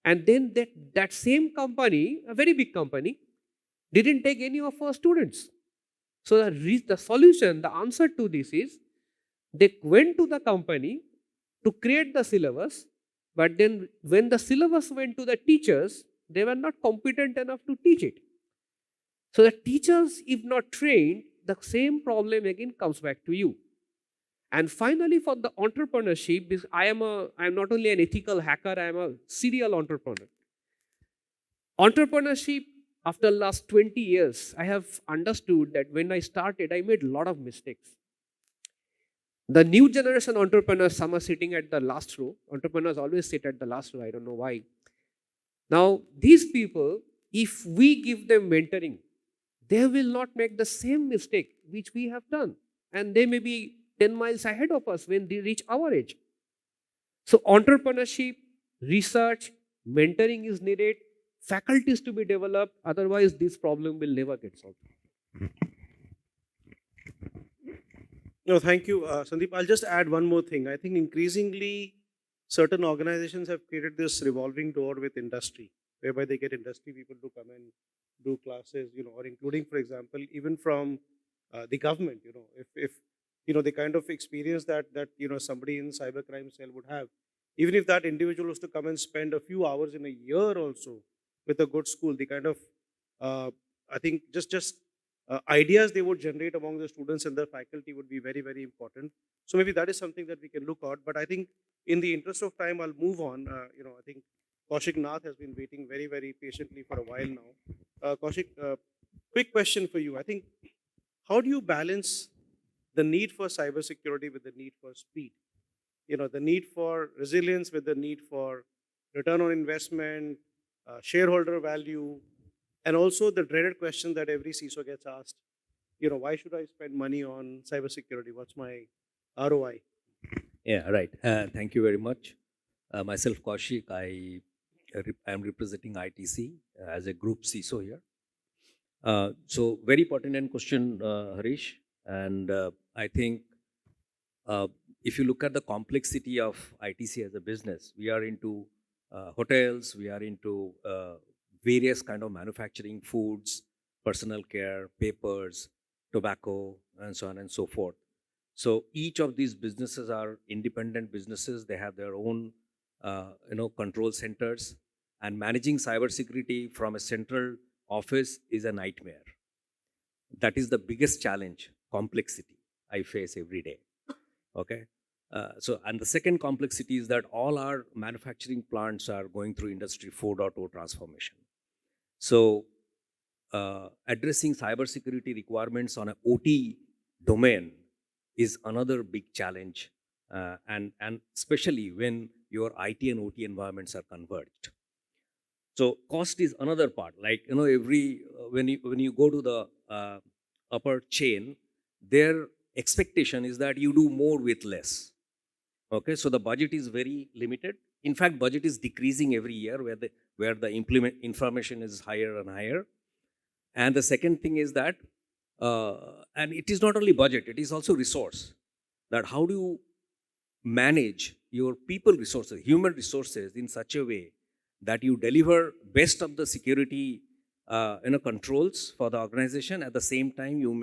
and then that same company, a very big company, didn't take any of our students. So the solution, the answer to this is they went to the company to create the syllabus, but then when the syllabus went to the teachers, they were not competent enough to teach it. So the teachers, if not trained, the same problem again comes back to you. And finally, for the entrepreneurship, because I am not only an ethical hacker, I am a serial entrepreneur. Entrepreneurship, after last 20 years, I have understood that when I started, I made a lot of mistakes. The new generation entrepreneurs, some are sitting at the last row. Entrepreneurs always sit at the last row. I don't know why. Now, these people, if we give them mentoring, they will not make the same mistake which we have done. And they may be 10 miles ahead of us when they reach our age. So entrepreneurship, research, mentoring is needed, faculties to be developed, otherwise this problem will never get solved. No, thank you, Sandeep. I'll just add one more thing. I think increasingly certain organizations have created this revolving door with industry, whereby they get industry people to come and do classes, or including, for example, even from the government, if the kind of experience that somebody in cybercrime cell would have, even if that individual was to come and spend a few hours in a year also with a good school, the kind of I think just ideas they would generate among the students and the faculty would be very, very important. So maybe that is something that we can look at. But I think in the interest of time, I'll move on. I think Kaushik Nath has been waiting very, very patiently for a while now. Kaushik, quick question for you. I think, how do you balance the need for cybersecurity with the need for speed? The need for resilience with the need for return on investment, shareholder value, and also the dreaded question that every CISO gets asked, why should I spend money on cybersecurity? What's my ROI? Yeah, right. Thank you very much. Myself, Kaushik, I am representing ITC as a group CISO here. So very pertinent question, Harish. And I think if you look at the complexity of ITC as a business, we are into hotels, we are into various kind of manufacturing, foods, personal care, papers, tobacco, and so on and so forth. So each of these businesses are independent businesses. They have their own, control centers, and managing cybersecurity from a central office is a nightmare. That is the biggest challenge, complexity I face every day. Okay. And the second complexity is that all our manufacturing plants are going through Industry 4.0 transformation. So addressing cybersecurity requirements on an OT domain is another big challenge, and especially when your IT and OT environments are converged. So cost is another part. Like every when you go to the upper chain, their expectation is that you do more with less. Okay, so the budget is very limited. In fact, budget is decreasing every year where the information is higher and higher. And the second thing is that, and it is not only budget, it is also resource. That how do you manage your people resources, human resources in such a way that you deliver best of the security controls for the organization. At the same time, you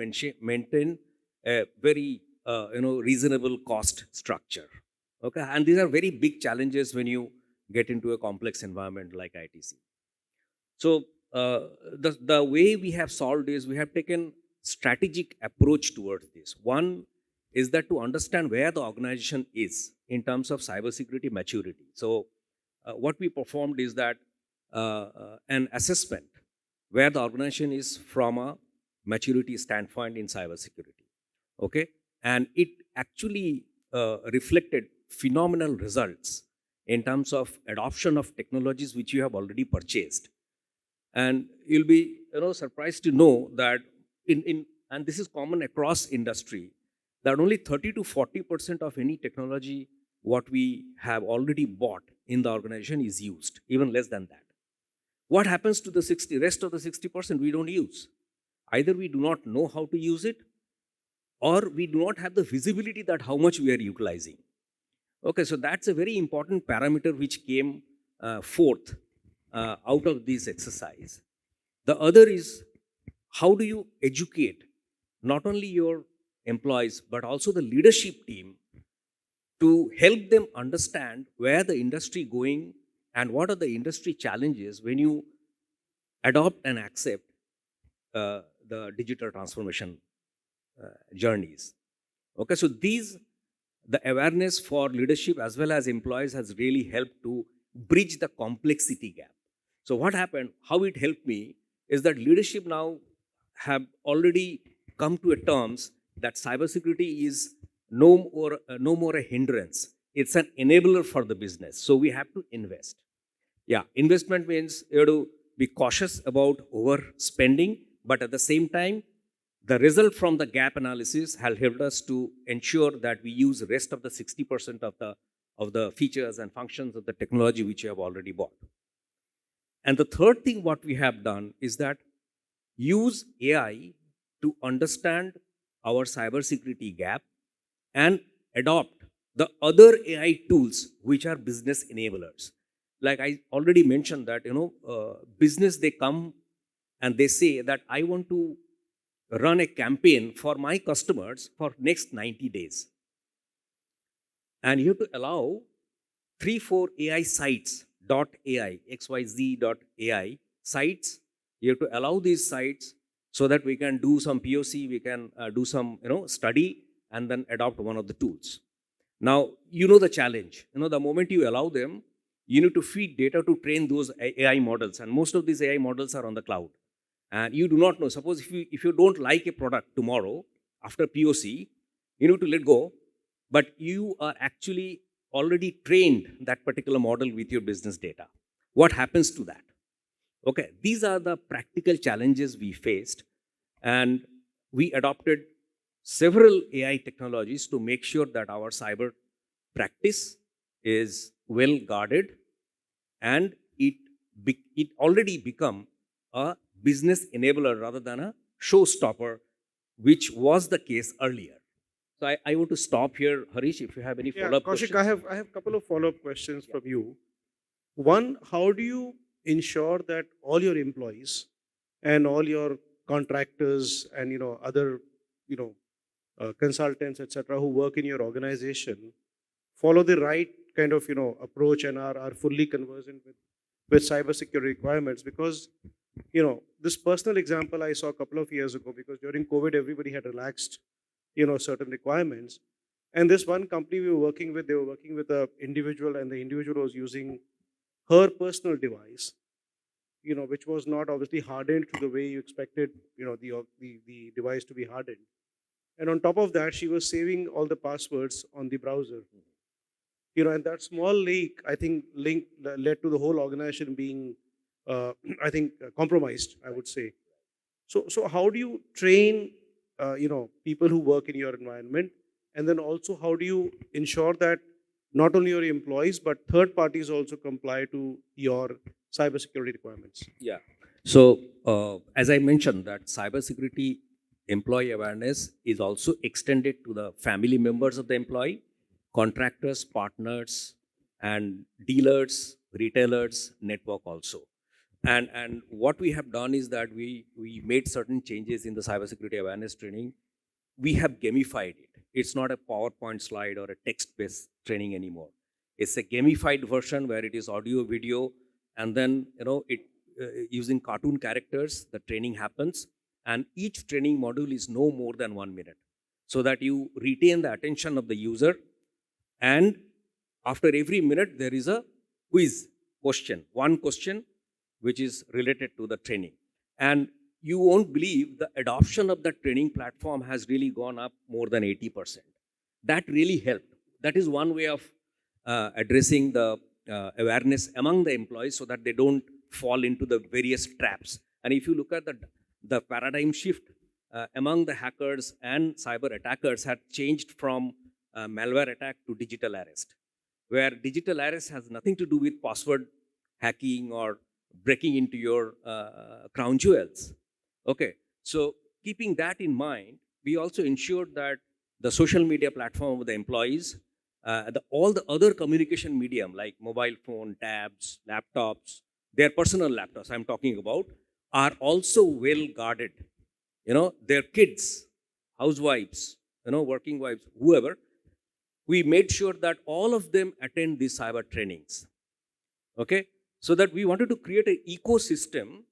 maintain a very reasonable cost structure. Okay, and these are very big challenges when you get into a complex environment like ITC. So the way we have solved is we have taken strategic approach towards this. One is that to understand where the organization is in terms of cybersecurity maturity. So what we performed is that an assessment where the organization is from a maturity standpoint in cybersecurity. Okay, and it actually reflected phenomenal results in terms of adoption of technologies which you have already purchased. And you'll be surprised to know that and this is common across industry, that only 30 to 40% of any technology what we have already bought in the organization is used, even less than that. What happens to the rest of the 60% we don't use? Either we do not know how to use it, or we do not have the visibility that how much we are utilizing. Okay, so that's a very important parameter which came forth out of this exercise. The other is, how do you educate not only your employees but also the leadership team to help them understand where the industry going and what are the industry challenges when you adopt and accept the digital transformation journeys. Okay, so the awareness for leadership as well as employees has really helped to bridge the complexity gap. So what happened, how it helped me is that leadership now have already come to a terms that cybersecurity is no more a hindrance. It's an enabler for the business. So we have to invest. Yeah, investment means you have to be cautious about overspending, but at the same time, the result from the gap analysis has helped us to ensure that we use the rest of the 60% of the features and functions of the technology which you have already bought. And the third thing what we have done is that use AI to understand our cybersecurity gap and adopt the other AI tools which are business enablers. Like I already mentioned that, business, they come and they say that I want to run a campaign for my customers for next 90 days. And you have to allow 3-4 AI sites, .ai, xyz.ai sites. You have to allow these sites so that we can do some POC, we can do some study and then adopt one of the tools. Now, the challenge. The moment you allow them, you need to feed data to train those AI models. And most of these AI models are on the cloud. And you do not know. Suppose if you don't like a product tomorrow, after POC, you need to let go. But you are actually already trained that particular model with your business data. What happens to that? Okay, these are the practical challenges we faced. And we adopted several AI technologies to make sure that our cyber practice is well guarded and it already become a business enabler rather than a showstopper, which was the case earlier. So I want to stop here, Harish, if you have any follow-up Kaushik, questions. I have a couple of follow-up questions from you. One, how do you ensure that all your employees and all your contractors and other consultants, etc., who work in your organization follow the right kind of approach and are fully conversant with cybersecurity requirements? Because this personal example I saw a couple of years ago, because during COVID everybody had relaxed certain requirements, and this one company we were working with, they were working with an individual, and the individual was using her personal device, which was not obviously hardened to the way you expected the device to be hardened. And on top of that, she was saving all the passwords on the browser. And that small leak, I think, led to the whole organization being, I think, compromised, I would say. So how do you train, people who work in your environment, and then also how do you ensure that not only your employees but third parties also comply to your cybersecurity requirements? Yeah. So as I mentioned, that cybersecurity employee awareness is also extended to the family members of the employee, contractors, partners, and dealers, retailers, network also. And what we have done is that we made certain changes in the cybersecurity awareness training. We have gamified it. It's not a PowerPoint slide or a text-based training anymore. It's a gamified version where it is audio, video, and then it using cartoon characters. The training happens, and each training module is no more than 1 minute, so that you retain the attention of the user. And after every minute, there is a quiz question, one question which is related to the training. And you won't believe the adoption of the training platform has really gone up more than 80%. That really helped. That is one way of addressing the awareness among the employees so that they don't fall into the various traps. And if you look at the paradigm shift among the hackers and cyber attackers had changed from malware attack to digital arrest, where digital arrest has nothing to do with password hacking or breaking into your crown jewels. Okay, so keeping that in mind, we also ensured that the social media platform of the employees, all the other communication medium like mobile phone, tabs, laptops, their personal laptops I'm talking about, are also well guarded. Their kids, housewives, working wives, whoever, we made sure that all of them attend these cyber trainings. Okay, so that we wanted to create an ecosystem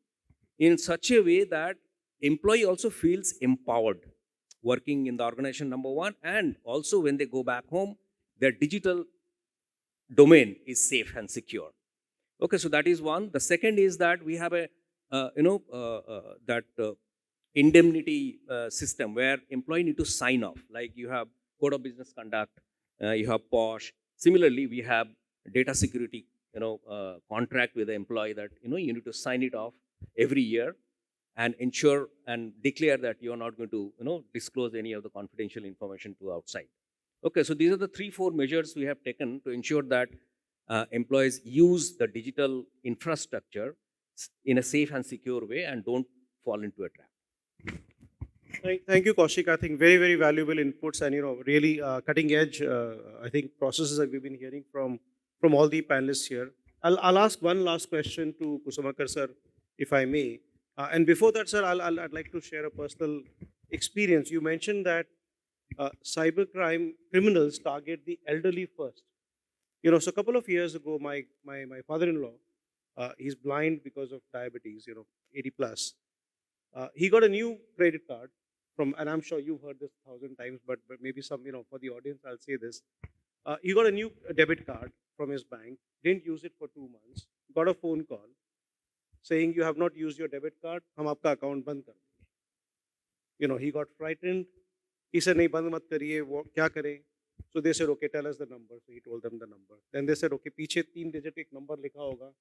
in such a way that employee also feels empowered working in the organization, number one, and also when they go back home, their digital domain is safe and secure. Okay, so that is one. The second is that we have a indemnity system where employee need to sign off. Like you have code of business conduct, you have POSH. Similarly, we have data security, contract with the employee that you need to sign it off every year and ensure and declare that you are not going to disclose any of the confidential information to outside. Okay, so these are the 3-4 measures we have taken to ensure that employees use the digital infrastructure in a safe and secure way and don't fall into a trap. Thank you, Kaushik. I think very, very valuable inputs and really cutting edge. I think processes that we've been hearing from all the panelists here. I'll ask one last question to Kusumakar sir, if I may. And before that, sir, I'd like to share a personal experience. You mentioned that cybercrime criminals target the elderly first. So a couple of years ago, my father-in-law, he's blind because of diabetes. 80 plus. He got a new credit card and I'm sure you've heard this 1,000 times, but maybe some, for the audience, I'll say this. He got a new debit card from his bank, didn't use it for 2 months, got a phone call saying you have not used your debit card, hum aapka account band kar denge. He got frightened. He said, nahi band mat kariye, kya kare? So they said, okay, tell us the number. So he told them the number. Then they said, okay, piche 3 digit ek number likha hoga,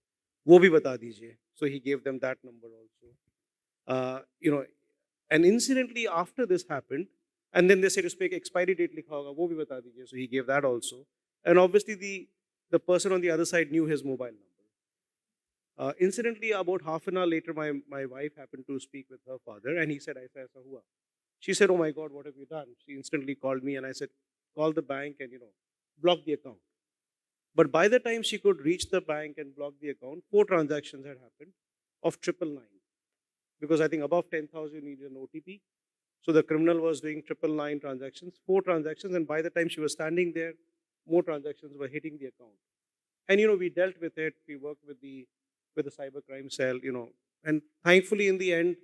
wo bhi bata dijiye. So he gave them that number also. And incidentally after this happened, and then they said, uspe ek expiry date likha hoga, wo bhi bata dijiye. So he gave that also. And obviously the person on the other side knew his mobile number. Incidentally, about half an hour later, my wife happened to speak with her father, and he said, aisa aisa hua. She said, oh my God, what have you done? She instantly called me, and I said, call the bank and, block the account. But by the time she could reach the bank and block the account, 4 transactions had happened of 999. Because I think above 10,000 you need an OTP. So the criminal was doing 999 transactions, 4 transactions, and by the time she was standing there, more transactions were hitting the account. And we dealt with it. We worked with the cybercrime cell, and thankfully in the end,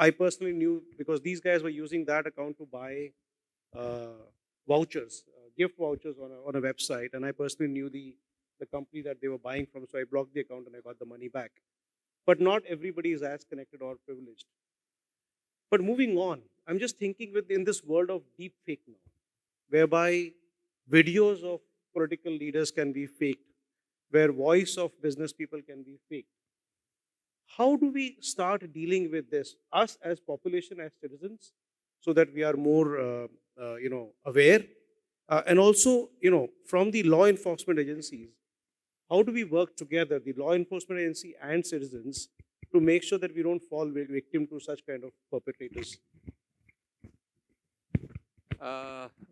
I personally knew because these guys were using that account to buy vouchers, gift vouchers on a website, and I personally knew the company that they were buying from, so I blocked the account and I got the money back. But not everybody is as connected or privileged. But moving on, I'm just thinking in this world of deep fake now, whereby videos of political leaders can be faked, where voice of business people can be faked. How do we start dealing with this, us as population, as citizens, so that we are more, aware, and also, from the law enforcement agencies, how do we work together, the law enforcement agency and citizens, to make sure that we don't fall victim to such kind of perpetrators?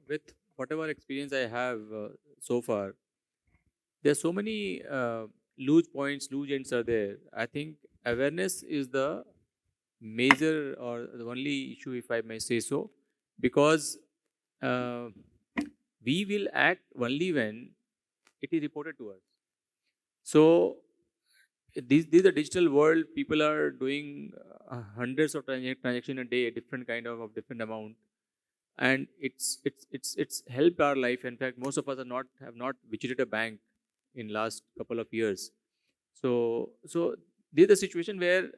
With whatever experience I have so far, there are so many loose points, loose ends are there. I think awareness is the major or the only issue, if I may say so, because we will act only when it is reported to us. So these are digital world. People are doing hundreds of transactions a day, different kind of different amount, and it's helped our life. In fact, most of us have not visited a bank in last couple of years. So this is the situation where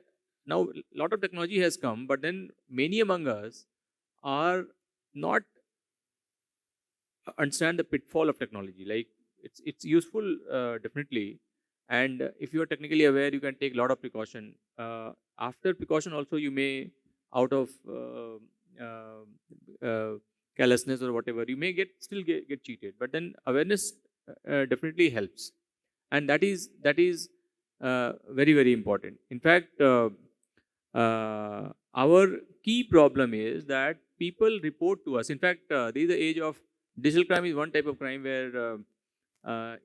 now a lot of technology has come, but then many among us are not understand the pitfall of technology. Like it's useful definitely, and if you are technically aware, you can take a lot of precaution. After precaution, also you may out of carelessness or whatever, you may get cheated. But then awareness definitely helps, and that is very important. In fact, our key problem is that people report to us. In fact, this is the age of digital crime. Is one type of crime where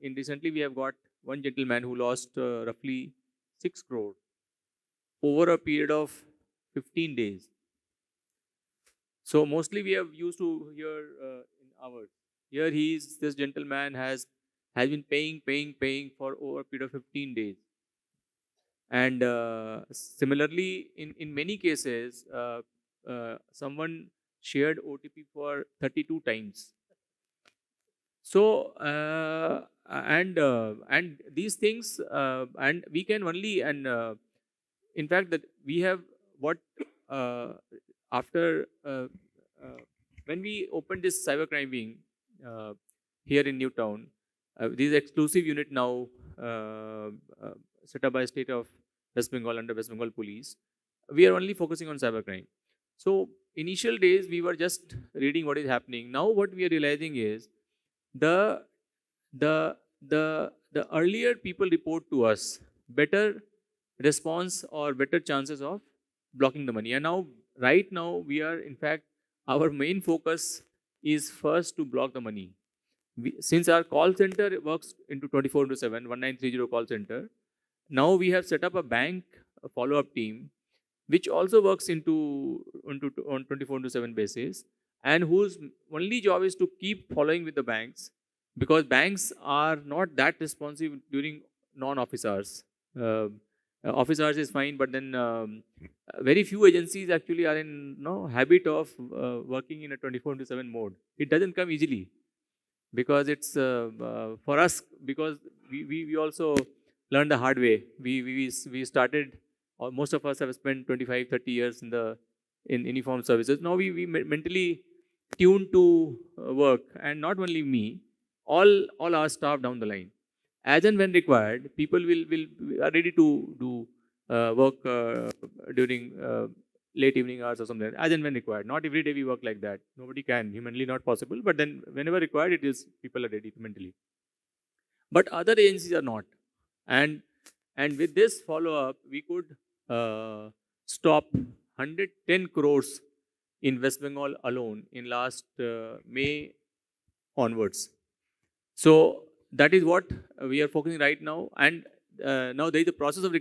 in recently we have got one gentleman who lost roughly 6 crore over a period of 15 days. So mostly we have used to hear in hours. Here this gentleman has been paying for over a period of 15 days. And similarly, in many cases, someone shared OTP for 32 times. So and these things, and we can only, and in fact that we have what after when we opened this cybercrime wing uh, here in Newtown, this exclusive unit now uh, uh, set up by state of West Bengal under West Bengal Police. We are only focusing on cybercrime. So initial days we were just reading what is happening. Now what we are realizing is the the earlier people report to us, better response or better chances of blocking the money. And now right now we are, in fact, our main focus is first to block the money. Since our call center works into 24 into 7 1930 call center, now we have set up a bank follow-up team which also works into on 24 into 7 basis, and whose only job is to keep following with the banks, because banks are not that responsive during non-office hours. Office hours is fine, but then very few agencies actually are in habit of working in a 24 into 7 mode. It doesn't come easily, because it's for us, because we also learned the hard way. We started, or most of us have spent 25-30 years in uniform services. Now we mentally tuned to work, and not only me, all our staff down the line. As and when required, people will are ready to do work during late evening hours or something, as and when required. Not every day we work like that. Nobody can, humanly not possible. But then whenever required, it is people are ready mentally. But other agencies are not. And with this follow-up, we could stop 110 crores in West Bengal alone in last May onwards. So that is what we are focusing right now. And now there is a process of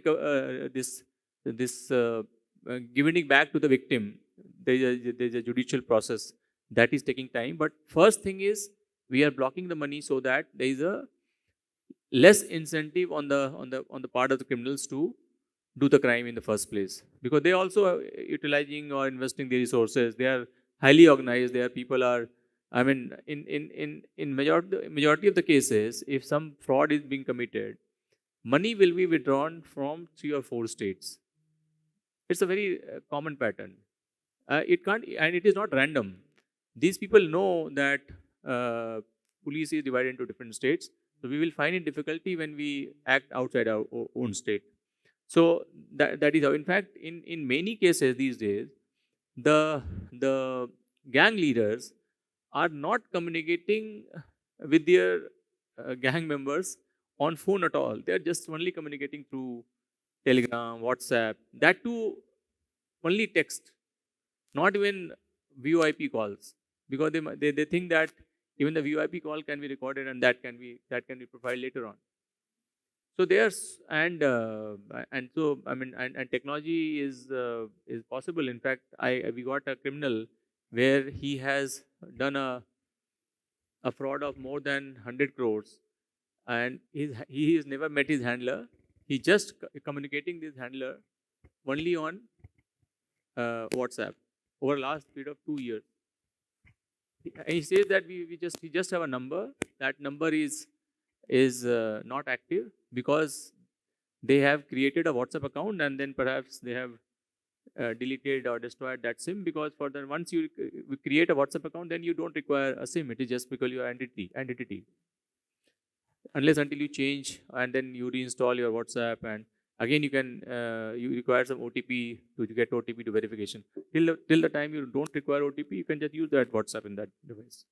giving it back to the victim. There is a judicial process that is taking time. But first thing is, we are blocking the money so that there is a less incentive on the part of the criminals to do the crime in the first place, because they also are utilizing or investing their resources. They are highly organized. Their people are, I mean, in majority of the cases, if some fraud is being committed, money will be withdrawn from 3 or 4 states. It's a very common pattern. It can't, and it is not random. These people know that police is divided into different states, so we will find it difficulty when we act outside our own state. So that is how. In fact, in many cases these days, the gang leaders are not communicating with their gang members on phone at all. They are just only communicating through Telegram, WhatsApp. That too, only text, not even VoIP calls, because they think that even the VoIP call can be recorded and that can be profiled later on. So there's and so I mean, and technology is possible. In fact, we got a criminal where he has done a fraud of more than 100 crores, and he has never met his handler. He just communicating this handler only on WhatsApp over last period of 2 years. He says that he just have a number. That number is not active because they have created a WhatsApp account and then perhaps they have deleted or destroyed that SIM, because for the once you create a WhatsApp account, then you don't require a SIM. It is just because your identity. Unless until you change and then you reinstall your WhatsApp, and again you can you require some OTP to get OTP to verification. Till the time you don't require OTP, you can just use that WhatsApp in that device.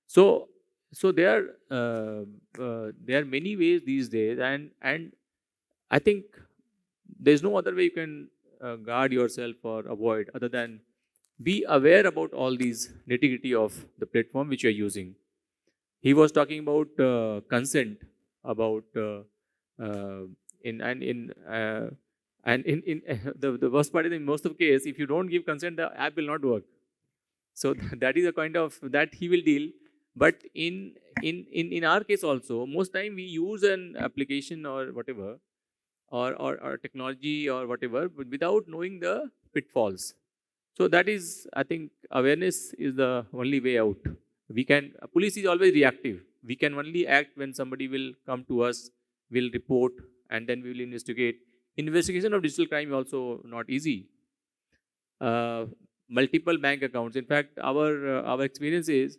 So there are many ways these days, and I think there's no other way you can guard yourself or avoid other than be aware about all these nitty-gritty of the platform which you're using. He was talking about consent, about in and in the worst part is in most of the case, if you don't give consent, the app will not work. So that is a kind of that he will deal. But in our case also, most time we use an application or whatever, or technology or whatever, but without knowing the pitfalls. So that is, I think, awareness is the only way out. Police is always reactive. We can only act when somebody will come to us, will report, and then we will investigate. Investigation of digital crime is also not easy. Multiple bank accounts. In fact, our experience is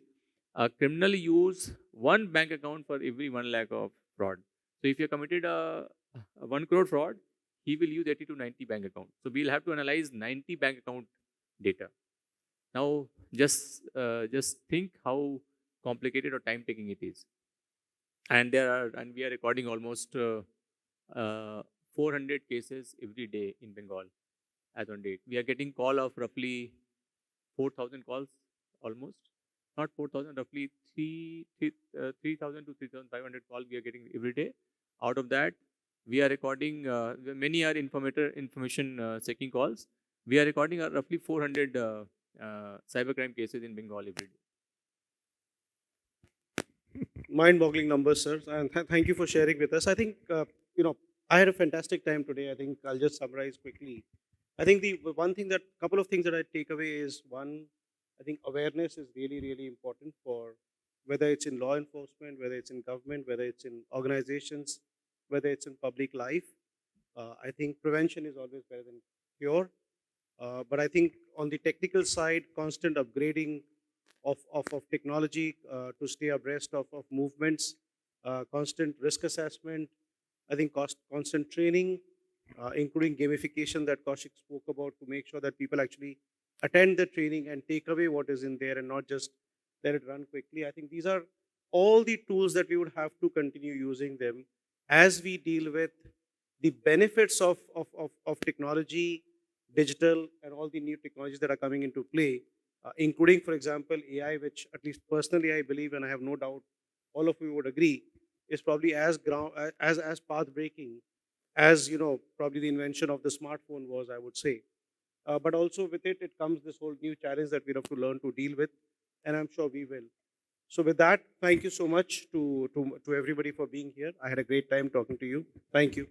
a criminal use one bank account for every 1 lakh of fraud. So if you committed a 1 crore fraud, he will use 80 to 90 bank accounts. So we'll have to analyze 90 bank account data. Now, just think how complicated or time taking it is. And we are recording almost 400 cases every day in Bengal as on date. We are getting call of roughly 4,000 calls almost. Not 4,000, roughly 3,000 to 3,500 calls we are getting every day. Out of that, we are recording, many are information checking calls. We are recording roughly 400 cybercrime cases in Bengal every day. Mind-boggling numbers, sir. And thank you for sharing with us. I think, I had a fantastic time today. I think I'll just summarize quickly. I think the one thing couple of things that I take away is, one, I think awareness is really, really important for whether it's in law enforcement, whether it's in government, whether it's in organizations, whether it's in public life. I think prevention is always better than cure. But I think on the technical side, constant upgrading of technology to stay abreast of movements, constant risk assessment, I think constant training, including gamification that Kaushik spoke about, to make sure that people actually attend the training and take away what is in there and not just let it run quickly. I think these are all the tools that we would have to continue using them as we deal with the benefits of technology, digital, and all the new technologies that are coming into play, including, for example, AI, which at least personally I believe, and I have no doubt all of you would agree, is probably as path breaking as probably the invention of the smartphone was, I would say. But also with it comes this whole new challenge that we have to learn to deal with, and I'm sure we will. So with that, thank you so much to everybody for being here. I had a great time talking to you. Thank you.